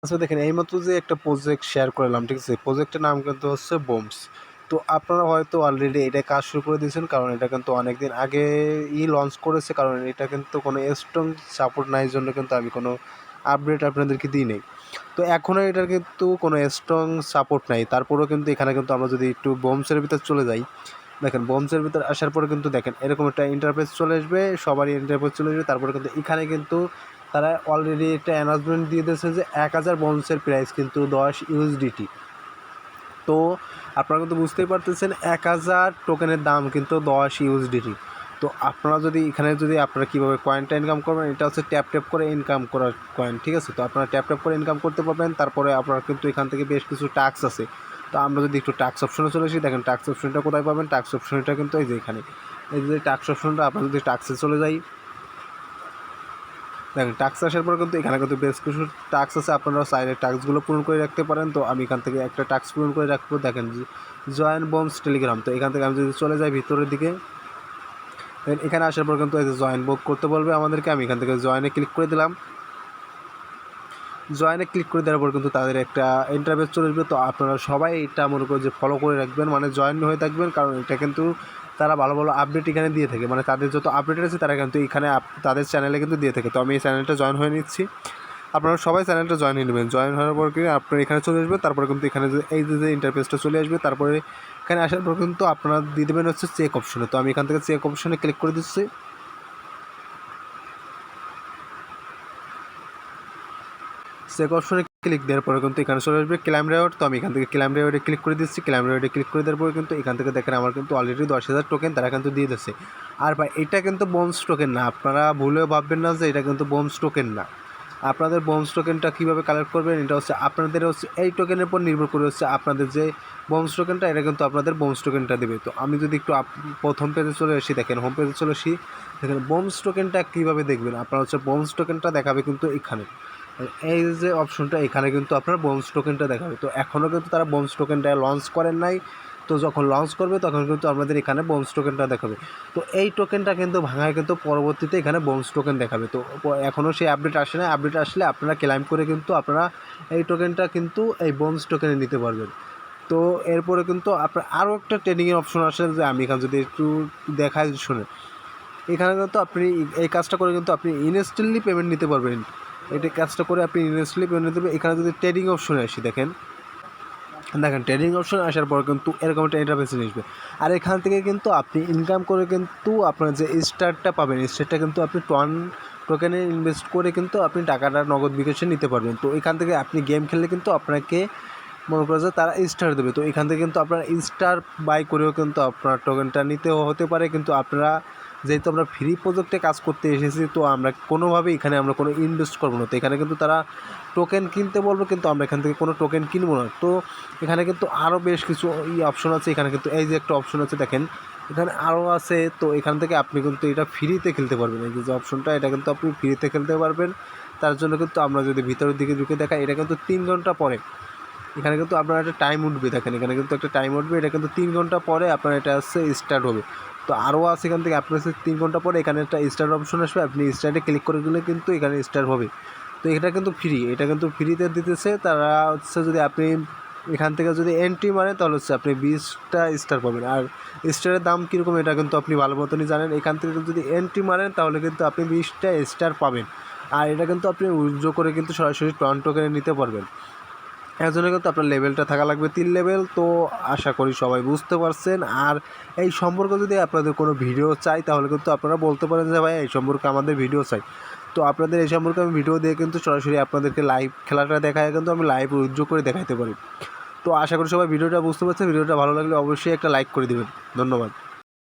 আচ্ছা দেখেন এইমাত্র যে একটা প্রজেক্ট শেয়ার করলাম, ঠিক আছে? প্রজেক্টের নাম কিন্তু হচ্ছে বোমস। তো আপনারা হয়তো অলরেডি এটা কাজ শুরু করে দিয়েছেন, কারণ এটা কিন্তু অনেকদিন আগেই লঞ্চ করেছে, কারণ এটা কিন্তু কোনো স্ট্রং সাপোর্ট নাই জন্য কিন্তু আমি কোনো আপডেট আপনাদেরকে দিই নাই। তো এখনও এটার কিন্তু কোনো স্ট্রং সাপোর্ট নাই, তারপরেও কিন্তু এখানে কিন্তু আমরা যদি একটু বোমসের ভিতর চলে যাই, দেখেন বোমসের ভিতর আসার পরে কিন্তু দেখেন এরকম একটা ইন্টারফেস চলে আসবে, সবারই ইন্টারফেস চলে আসবে। তারপরে কিন্তু এখানে কিন্তু তারা অলরেডি একটা অ্যানাউন্সমেন্ট দিয়ে দিয়েছে যে 1000 বোনসের প্রাইস কিন্তু 10 ইউএসডিটি। তো আপনারা কিন্তু বুঝতেই পারতেছেন 1000 টোকেনের দাম কিন্তু 10 ইউএসডিটি। তো আপনারা যদি এখানে যদি আপনারা কীভাবে কয়েনটা ইনকাম করবেন, এটা হচ্ছে ট্যাপ ট্যাপ করে ইনকাম করার কয়েন, ঠিক আছে? তো আপনারা ট্যাপ ট্যাপ করে ইনকাম করতে পারবেন। তারপরে আপনারা কিন্তু এখান থেকে বেশ কিছু টাস্ক আছে। তো আমরা যদি একটু টাস্ক অপশনে চলে আসি, দেখেন টাস্ক অপশনটা কোথায় পাবেন? টাস্ক অপশনটা কিন্তু এই যে এখানে, এই যে টাস্ক অপশনটা, আমরা যদি টাস্কে চলে যাই, দেখেন টাস্ক আসার পরে কিন্তু এখানে কিন্তু বেশ কিছু টাস্ক আছে, আপনারা চাইলে টাস্কগুলো পূরণ করে রাখতে পারেন। তো আমি এখান থেকে একটা টাস্ক পূরণ করে রাখবো। দেখেন জয়েন বোমস টেলিগ্রাম। তো এখান থেকে আমি যদি চলে যাই ভিতরের দিকে, এখানে আসার পর কিন্তু এই যে জয়েন বুক করতে বলবে আমাদেরকে। আমি এখান থেকে জয়েনে ক্লিক করে দিলাম। জয়েনে ক্লিক করে দেওয়ার পর কিন্তু তাদের একটা ইন্টারফেস চলে আসবে। তো আপনারা সবাই এটা মনে করে যে ফলো করে রাখবেন, মানে জয়েন হয়ে থাকবেন, কারণ এটা কিন্তু তারা ভালো ভালো আপডেট এখানে দিয়ে থাকে, মানে তাদের যত আপডেট আছে তারা কিন্তু এখানে তাদের চ্যানেলে কিন্তু দিয়ে থাকে। তো আমি এই চ্যানেলটা জয়েন হয়ে নিচ্ছি। আপনারা সবাই চ্যানেলটা জয়েন হয়ে নেবেন। জয়েন হওয়ার পর কি আপনারা এখানে চলে আসবে, তারপরে কিন্তু এখানে যে এই যে ইন্টারফেসটা চলে আসবে, তারপরে এখানে আসার পর কিন্তু আপনারা দিয়ে দেবেন হচ্ছে চেক অপশনে। তো আমি এখান থেকে চেক অপশনে ক্লিক করে দিচ্ছি। চেক অপশনে ক্লিক দেওয়ার পরে কিন্তু এখানে চলে আসবে ক্লাইম রেওয়ার্ড। তো আমি এখান থেকে ক্লাইম রেওয়ার্ডে ক্লিক করে দিচ্ছি। ক্লাইম রেওয়ার্ডে ক্লিক করে দেওয়ার পরে কিন্তু এখান থেকে দেখেন আমার কিন্তু অলরেডি 10,000 টোকেন তারা কিন্তু দিয়ে দিচ্ছে। আর ভাই এটা কিন্তু বোনস টোকেন না, আপনারা ভুলেও ভাববেন না যে এটা কিন্তু বোনস টোকেন না। আপনাদের বোনস টোকেনটা কীভাবে কালেক্ট করবেন, এটা হচ্ছে আপনাদের হচ্ছে এই টোকেনের উপর নির্ভর করে হচ্ছে আপনাদের যে বোনস টোকেনটা, এটা কিন্তু আপনাদের বোনস টোকেনটা দেবে। তো আমি যদি একটু প্রথম পেজে চলে আসি, দেখেন হোম পেজে চলে আসি, দেখেন বোনস টোকেনটা কীভাবে দেখবেন। আপনার হচ্ছে বোনস টোকেনটা দেখাবে কিন্তু এখানে, এই যে অপশনটা, এখানে কিন্তু আপনার বোনস টোকেনটা দেখাবে। তো এখনও কিন্তু তারা বোনস টোকেনটা লঞ্চ করেন নাই। তো যখন লঞ্চ করবে তখন কিন্তু আমাদের এখানে বোনস টোকেনটা দেখাবে। তো এই টোকেনটা কিন্তু ভাঙায় কিন্তু পরবর্তীতে এখানে বোনস টোকেন দেখাবে। তো এখনও সেই আপডেট আসে না। আপডেট আসলে আপনারা ক্লেম করে কিন্তু আপনারা এই টোকেনটা কিন্তু এই বোনস টোকেনে নিতে পারবেন। তো এরপরে কিন্তু আপনার আরও একটা ট্রেডিংয়ের অপশন আসে, যে আমি এখানে যদি একটু দেখাই শুনে, এখানে কিন্তু আপনি এই কাজটা করে কিন্তু আপনি ইনস্ট্যান্টলি পেমেন্ট নিতে পারবেন। এটা কাজটা করে আপনি ইনস্ট্যান্টলি পেমেন্ট নিতে পারবেন। এখানে যদি ট্রেডিং অপশনে আসি, দেখেন ট্রেডিং অপশন আসার পর কিন্তু এরকম একটা ইন্টারফেস আসবে। আর এখান থেকে কিন্তু আপনি ইনকাম করে কিন্তু আপনার যে স্টারটা পাবেন, স্টারটা কিন্তু আপনি টোকেনে ইনভেস্ট করে কিন্তু আপনি টাকাটা নগদ বিকাশে নিতে পারবেন। তো এখান থেকে আপনি গেম খেললে কিন্তু আপনাকে মনে করে যে তারা স্টার দেবে। তো এখান থেকে কিন্তু আপনার স্টার বাই করেও কিন্তু আপনার টোকেনটা নিতেও হতে পারে। কিন্তু আপনারা যেহেতু আমরা ফ্রি প্রজেক্টে কাজ করতে এসেছি, তো আমরা কোনোভাবেই এখানে আমরা কোনো ইনভেস্ট করবো না। তো এখানে কিন্তু তারা টোকেন কিনতে বলবে, কিন্তু আমরা এখান থেকে কোনো টোকেন কিনবো না। তো এখানে কিন্তু আরও বেশ কিছু অপশন আছে। এখানে কিন্তু এই যে একটা অপশন আছে, দেখেন এখানে আরও আছে। তো এখান থেকে আপনি কিন্তু এটা ফ্রিতে খেলতে পারবেন। এই যে অপশনটা, এটা কিন্তু আপনি ফ্রিতে খেলতে পারবেন। তার জন্য কিন্তু আমরা যদি ভিতরের দিকে ঢুকে দেখাই, এটা কিন্তু 3 ঘন্টা পরে এখানে কিন্তু আপনার একটা টাইম উঠবে। দেখেন এখানে কিন্তু একটা টাইম উঠবে, এটা কিন্তু 3 ঘন্টা পরে আপনার এটা হচ্ছে স্টার্ট হবে। তো আরও আছে, এখান থেকে আপনার হচ্ছে 3 ঘন্টা পরে এখানে একটা স্টার্ট অপশন আসবে, আপনি স্টার্টে ক্লিক করে দিলে কিন্তু এখানে স্টার্ট হবে। তো এটা কিন্তু ফ্রি, এটা কিন্তু ফ্রিতে দিতেছে তারা হচ্ছে। যদি আপনি এখান থেকে যদি এন্ট্রি মারেন তাহলে হচ্ছে আপনি 20টা স্টার পাবেন। আর স্টারের দাম কীরকম এটা কিন্তু আপনি ভালো মতনই জানেন। এখান থেকে যদি এন্ট্রি মারেন তাহলে কিন্তু আপনি 20টা স্টার পাবেন। আর এটা কিন্তু আপনি উইথড্র করে কিন্তু সরাসরি টোকেনে নিতে পারবেন। এর জন্য কিন্তু আপনার লেভেলটা থাকা লাগবে 3 লেভেল। তো আশা করি সবাই বুঝতে পারছেন। আর এই সম্পর্কে যদি আপনাদের কোনো ভিডিও চাই তাহলে কিন্তু আপনারা বলতে পারেন যে ভাই এই সম্পর্কে আমাদের ভিডিও চাই। তো আপনাদের এই সম্পর্কে আমি ভিডিও দিয়ে কিন্তু সরাসরি আপনাদেরকে লাইভ খেলাটা দেখায় কিন্তু আমি লাইভ উইথড্র করে দেখাতে পারি। তো আশা করি সবাই ভিডিওটা বুঝতে পারছেন। ভিডিওটা ভালো লাগলে অবশ্যই একটা লাইক করে দেবেন। ধন্যবাদ।